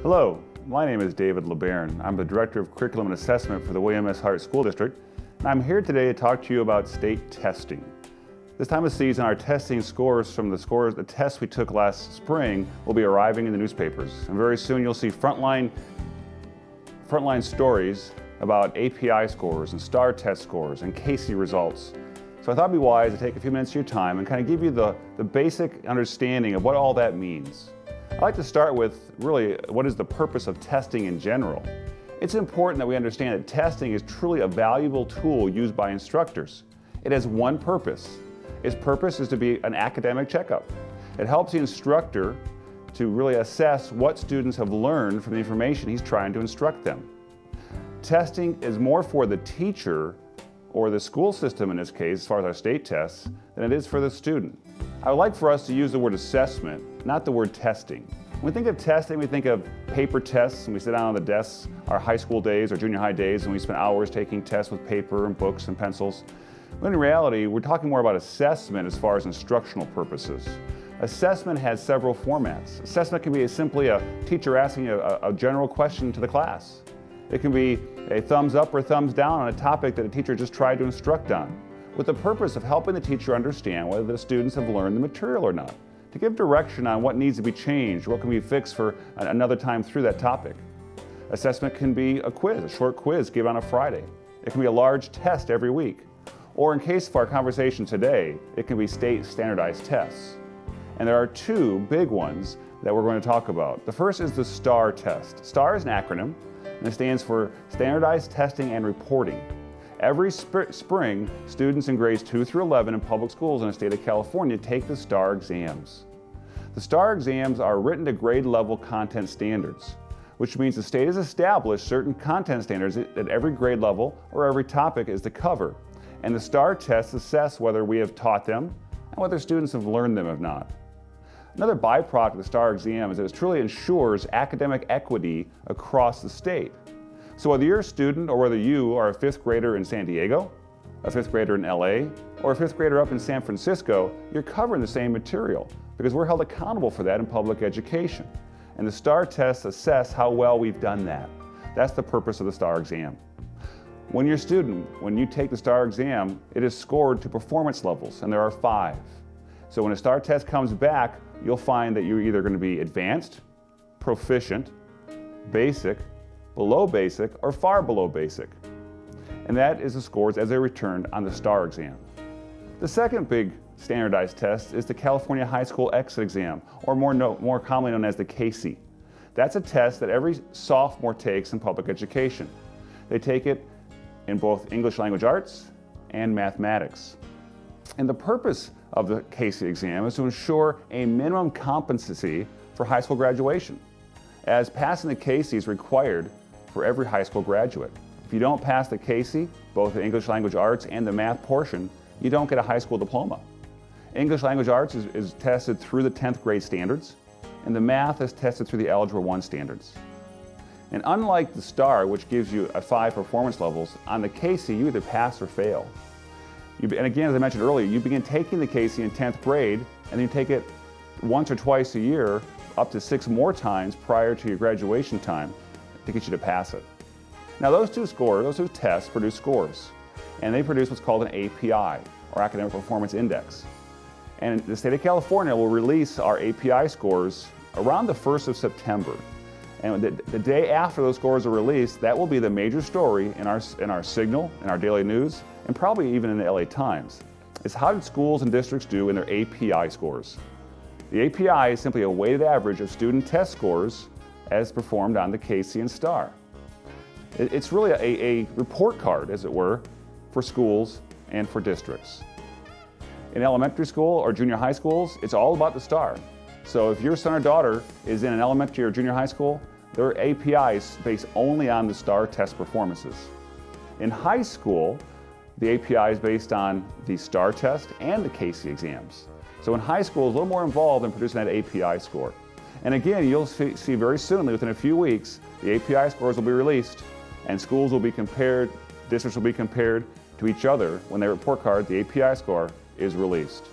Hello, my name is David LeBaron. I'm the Director of Curriculum and Assessment for the William S. Hart School District, and I'm here today to talk to you about state testing. This time of season, our testing scores from the tests we took last spring will be arriving in the newspapers. And very soon you'll see frontline stories about API scores and STAR test scores and Casey results. So I thought it'd be wise to take a few minutes of your time and kind of give you the basic understanding of what all that means. I'd like to start with really what is the purpose of testing in general. It's important that we understand that testing is truly a valuable tool used by instructors. It has one purpose. Its purpose is to be an academic checkup. It helps the instructor to really assess what students have learned from the information he's trying to instruct them. Testing is more for the teacher or the school system in this case, as far as our state tests, than it is for the student. I would like for us to use the word assessment, not the word testing. When we think of testing, we think of paper tests, and we sit down on the desks, our high school days or junior high days, and we spend hours taking tests with paper and books and pencils. But in reality, we're talking more about assessment as far as instructional purposes. Assessment has several formats. Assessment can be simply a teacher asking a general question to the class. It can be a thumbs up or thumbs down on a topic that a teacher just tried to instruct on, with the purpose of helping the teacher understand whether the students have learned the material or not, to give direction on what needs to be changed, what can be fixed for another time through that topic. Assessment can be a quiz, a short quiz given on a Friday. It can be a large test every week. Or in case of our conversation today, it can be state standardized tests. And there are two big ones that we're going to talk about. The first is the STAR test. STAR is an acronym, and it stands for Standardized Testing and Reporting. Every spring, students in grades 2 through 11 in public schools in the state of California take the STAR exams. The STAR exams are written to grade level content standards, which means the state has established certain content standards at every grade level or every topic is to cover. And the STAR tests assess whether we have taught them and whether students have learned them or not. Another byproduct of the STAR exam is that it truly ensures academic equity across the state. So whether you're a student or whether you are a fifth grader in San Diego, a fifth grader in LA, or a fifth grader up in San Francisco, you're covering the same material because we're held accountable for that in public education. And the STAR tests assess how well we've done that. That's the purpose of the STAR exam. When you're a student, when you take the STAR exam, it is scored to performance levels, and there are 5. So when a STAR test comes back, you'll find that you're either going to be advanced, proficient, basic, below basic, or far below basic. And that is the scores as they're returned on the STAR exam. The second big standardized test is the California High School Exit Exam, or more commonly known as the Casey. That's a test that every sophomore takes in public education. They take it in both English language arts and mathematics. And the purpose of the Casey exam is to ensure a minimum competency for high school graduation, as passing the Casey is required for every high school graduate. If you don't pass the Casey, both the English language arts and the math portion, you don't get a high school diploma. English language arts is tested through the 10th grade standards, and the math is tested through the Algebra 1 standards. And unlike the STAR, which gives you 5 performance levels, on the Casey you either pass or fail. And again, as I mentioned earlier, you begin taking the Casey in 10th grade, and then you take it once or twice a year, up to 6 more times prior to your graduation time to get you to pass it. Now those two tests produce scores, and they produce what's called an API, or Academic Performance Index. And the state of California will release our API scores around the 1st of September. And the day after those scores are released, that will be the major story in our Signal, in our daily news, and probably even in the LA Times. It's how did schools and districts do in their API scores? The API is simply a weighted average of student test scores as performed on the Casey and STAR. It's really a report card, as it were, for schools and for districts. In elementary school or junior high schools, it's all about the STAR. So if your son or daughter is in an elementary or junior high school, their API is based only on the STAR test performances. In high school, the API is based on the STAR test and the Casey exams. So in high school, it's a little more involved in producing that API score. And again, you'll see very soon, within a few weeks, the API scores will be released and schools will be compared, districts will be compared to each other when their report card, the API score, is released.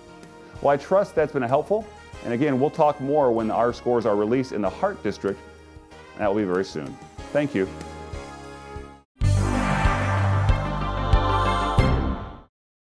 Well, I trust that's been helpful. And again, we'll talk more when our scores are released in the Hart District and that will be very soon. Thank you.